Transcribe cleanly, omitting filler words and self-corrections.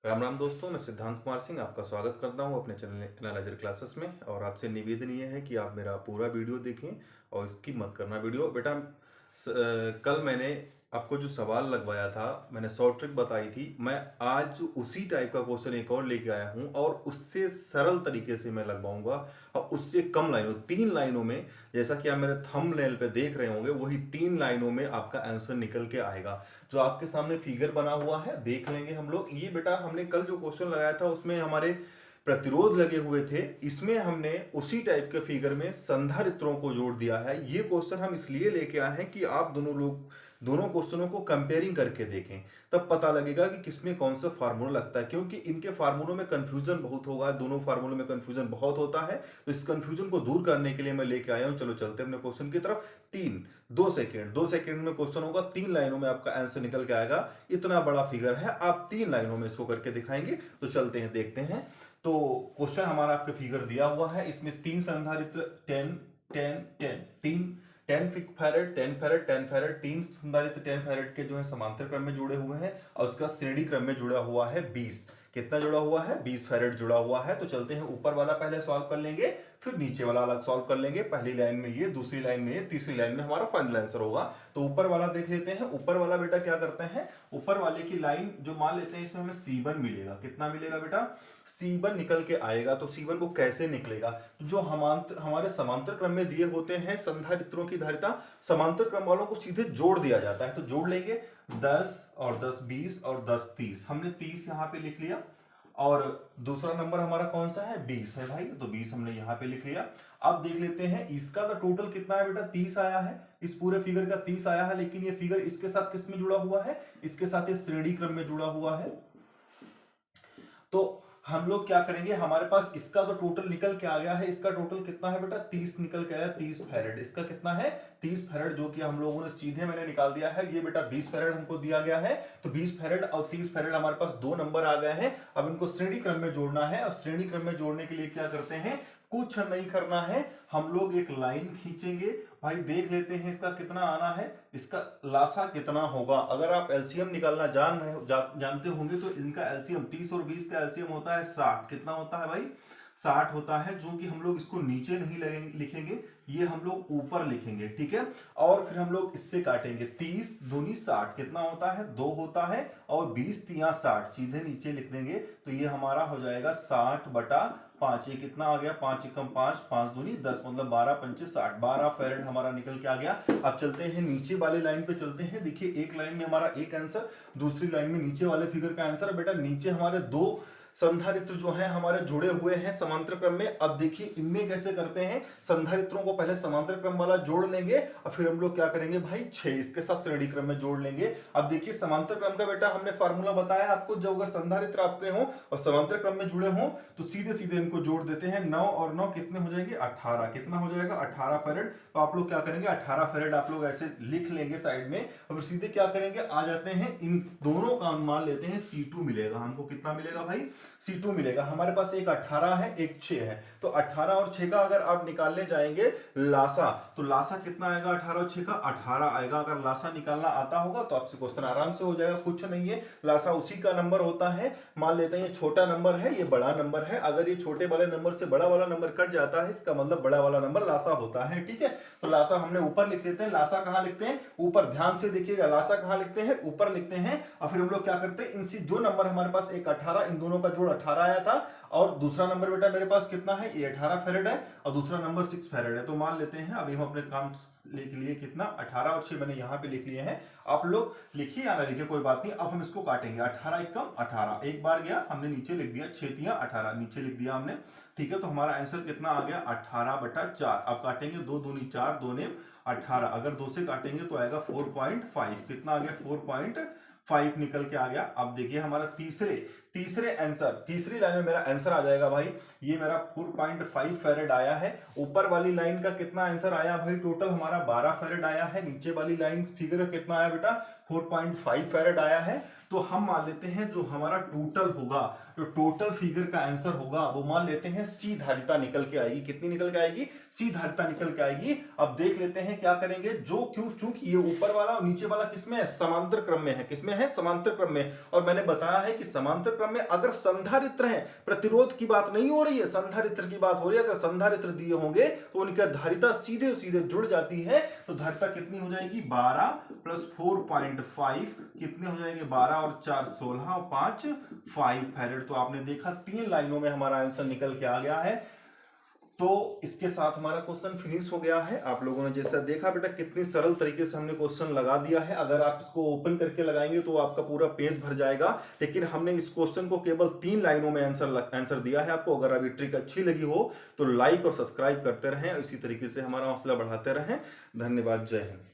राम राम दोस्तों, मैं सिद्धांत कुमार सिंह आपका स्वागत करता हूं अपने चैनल एनालाइजर क्लासेस में। और आपसे निवेदन ये है कि आप मेरा पूरा वीडियो देखें और स्किप मत करना वीडियो। बेटा कल मैंने आपको जो सवाल लगवाया था, मैंने शॉर्ट ट्रिक बताई थी, मैं आज उसी टाइप का क्वेश्चन एक और लेके आया हूं और उससे सरल तरीके से मैं लगवाऊंगा और उससे कम लाइनों, 3 लाइनों में, जैसा कि आप मेरे थंबनेल पे देख रहे होंगे, वही 3 लाइनों में आपका आंसर निकल के आएगा। जो आपके सामने फिगर बना हुआ है देख लेंगे हम लोग। ये बेटा हमने कल जो क्वेश्चन लगाया था उसमें हमारे प्रतिरोध लगे हुए थे, इसमें हमने उसी टाइप के फिगर में संधारित्रों को जोड़ दिया है। ये क्वेश्चन हम इसलिए लेके आए हैं कि आप दोनों क्वेश्चनों को कंपेयरिंग करके देखें, तब पता लगेगा कि किसमें कौन सा फार्मूला लगता है, क्योंकि इनके फार्मूलों में कंफ्यूजन बहुत होगा। दोनों फार्मूलों में कंफ्यूजन बहुत होता है, तो इस कंफ्यूजन को दूर करने के लिए मैं लेके आया हूं। चलो चलते हैं अपने क्वेश्चन की तरफ। 2 सेकेंड में क्वेश्चन होगा, 3 लाइनों में आपका आंसर निकल के आएगा। इतना बड़ा फिगर है, आप 3 लाइनों में इसको करके दिखाएंगे। तो चलते हैं, देखते हैं। तो क्वेश्चन हमारा आपके फिगर दिया हुआ है, इसमें 3 संधारित्र 10 10 10 3 10 फैरेड 10 फैरेड 10 फैरेड, 3 संधारित्र 10 फैरेड के जो है समांतर क्रम में जुड़े हुए हैं और उसका श्रेणी क्रम में जुड़ा हुआ है 20। कितना जुड़ा हुआ है? 20 फैरेड जुड़ा हुआ है। तो चलते हैं, ऊपर वाला पहले सॉल्व कर लेंगे, फिर नीचे वाला अलग सॉल्व कर लेंगे। पहली लाइन में ये, दूसरी लाइन में ये, तीसरी लाइन में हमारा फाइनल आंसर होगा। तो ऊपर वाला देख लेते हैं। ऊपर वाला बेटा क्या करते हैं, ऊपर वाले की लाइन जो मान लेते हैं, इसमें हमें C1 मिलेगा। कितना मिलेगा बेटा? C1 निकल के आएगा। तो C1 वो कैसे निकलेगा? जो हमारे समांतर क्रम में दिए होते हैं संधारित्रों की धारिता, समांतर क्रम वालों को सीधे जोड़ दिया जाता है। तो जोड़ लेंगे 10 और 10 20 और 10 30। हमने 30 यहां पे लिख लिया और दूसरा नंबर हमारा कौन सा है? 20 है भाई, तो 20 हमने यहां पे लिख लिया। अब देख लेते हैं इसका तो टोटल कितना है बेटा? 30 आया है। इस पूरे फिगर का 30 आया है, लेकिन ये फिगर इसके साथ किस में जुड़ा हुआ है? इसके साथ ये श्रेणी क्रम में जुड़ा हुआ है। तो हम लोग क्या करेंगे, हमारे पास इसका तो टोटल निकल के आ गया है। इसका टोटल कितना है बेटा? 30 निकल के आया, 30 फैरेड। इसका कितना है? 30 फैरेड, जो कि हम लोगों ने सीधे मैंने निकाल दिया है। ये बेटा 20 फैरेड हमको दिया गया है। तो 20 फैरेड और 30 फैरेड हमारे पास 2 नंबर आ गए हैं। अब इनको श्रेणी क्रम में जोड़ना है, और श्रेणी क्रम में जोड़ने के लिए क्या करते हैं, कुछ नहीं करना है, हम लोग एक लाइन खींचेंगे। भाई देख लेते हैं इसका कितना आना है, इसका लासा कितना होगा। अगर आप एलसीएम निकालना जानते होंगे तो इनका एलसीएम 30 और 20 का एलसीएम होता है 60। कितना होता है भाई? 60 होता है। जो कि हम लोग इसको नीचे नहीं लिखेंगे, ये हम लोग ऊपर लिखेंगे, ठीक है। और फिर हम लोग इससे काटेंगे, 30 दूनी 60 कितना होता है? 2 होता है, और 20 तिया 60 सीधे नीचे लिख देंगे। तो ये हमारा हो जाएगा 60/5। ये कितना आ गया? 5 एकम 5, 5 दूनी 10, मतलब 12 पंचे 60। 12 फैरेड हमारा निकल के आ गया। अब चलते हैं नीचे वाले लाइन पे चलते हैं। देखिए एक लाइन में हमारा एक आंसर, दूसरी लाइन में नीचे वाले फिगर का आंसर। बेटा नीचे हमारे 2 संधारित्र जो है हमारे जुड़े हुए हैं समांतर क्रम में। अब देखिए इनमें कैसे करते हैं, संधारित्रों को पहले समांतर क्रम वाला जोड़ लेंगे और फिर हम लोग क्या करेंगे भाई, 6 इसके साथ श्रेणी क्रम में जोड़ लेंगे। अब देखिए समांतर क्रम का बेटा हमने फार्मूला बताया आपको, जब अगर संधारित्र आपके हो और समांतर क्रम में जुड़े हो तो सीधे सीधे इनको जोड़ देते हैं। 9 और 9 कितने हो जाएंगे? 18। कितना हो जाएगा? 18 फैरेड। तो आप लोग क्या करेंगे, 18 फैरेड आप लोग ऐसे लिख लेंगे साइड में, और सीधे क्या करेंगे, आ जाते हैं, इन दोनों का मान लेते हैं C2 मिलेगा हमको। कितना मिलेगा भाई? C2 मिलेगा। हमारे पास एक 18 है, एक 6 है। तो 18 और 6 का अगर आप निकालने जाएंगे लासा, तो लासा कितना आएगा? 18 और 6 का 18 आएगा। अगर लासा निकालना आता होगा तो आपसे क्वेश्चन आराम से हो जाएगा, कुछ नहीं है। लासा उसी का नंबर होता है। मान लेते हैं ये छोटा नंबर है, ये बड़ा नंबर है। अगर ये छोटे वाले नंबर से बड़ा वाला नंबर कट जाता है, इसका मतलब बड़ा वाला नंबर लासा होता है, ठीक है। तो लासा हमने ऊपर लिख लेते हैं। लासा कहां लिखते हैं? ऊपर। ध्यान से देखिएगा, लासा कहां लिखते हैं? ऊपर लिखते हैं। और फिर हम लोग क्या करते हैं, इनसे जो नंबर हमारे पास एक 18, इन दोनों का जोड़ 18 आया था। और दूसरा नंबर बेटा मेरे पास कितना है? ये 18 फैरेड है, और दूसरा नंबर 6 फैरेड है। तो मान लेते हैं, अभी हम अपने काम लिख लिए कितना, 18 और 6 मैंने यहां पे लिख लिए हैं। आप लोग लिखिए या ना लिखिए कोई बात नहीं। अब हम इसको काटेंगे, 18 एकम 18, एक बार गया हमने नीचे लिख दिया, 6 तिया 18 नीचे लिख दिया हमने, ठीक है। तो हमारा आंसर कितना आ गया? 18/4। अब काटेंगे, 2 दूनी 4, 2 ने 18। अगर 2 से काटेंगे तो आएगा 4.5। कितना आ गया? 4.5 निकल के आ गया। अब देखिए हमारा तीसरे आंसर, तीसरी लाइन में मेरा आंसर आ जाएगा भाई, ये मेरा 4.5 फैरेड आया है। ऊपर वाली लाइन का कितना आंसर आया भाई? टोटल हमारा 12 फैरेड आया है। नीचे वाली लाइन फिगर कितना आया बेटा? 4.5 फैरेड आया है। तो हम मान लेते हैं जो हमारा टोटल होगा, जो टोटल फिगर का आंसर होगा वो मान लेते हैं सी धारिता निकल के आएगी। कितनी निकल के आएगी? सी धारिता निकल के आएगी। अब देख लेते हैं क्या करेंगे, जो क्यों चूंकि ये ऊपर वाला और नीचे वाला किसमें है? समांतर क्रम में है। किसमें है? समांतर क्रम में। और मैंने बताया है कि समांतर क्रम में अगर संधारित्र है, प्रतिरोध की बात नहीं हो रही है, संधारित्र की बात हो रही है। अगर संधारित्र दिए होंगे तो उनकी धारिता सीधे सीधे जुड़ जाती है। तो धारिता कितनी हो जाएगी? 12 प्लस 4.5 कितने हो जाएंगे? 12 और 4 16 और 5 5 फैरेड। तो आपने देखा 3 लाइनों में हमारा आंसर निकल के आ गया है। तो इसके साथ हमारा क्वेश्चन फिनिश हो गया है। आप लोगों ने जैसा देखा बेटा कितनी सरल तरीके से हमने क्वेश्चन लगा दिया है। अगर आप इसको ओपन करके लगाएंगे तो आपका पूरा पेज भर जाएगा, लेकिन हमने इस क्वेश्चन को केवल 3 लाइनों में आंसर दिया है आपको। अगर अभी ट्रिक अच्छी लगी हो तो लाइक और सब्सक्राइब करते रहें, इसी तरीके से हमारा हौसला बढ़ाते रहें। धन्यवाद। जय हिंद।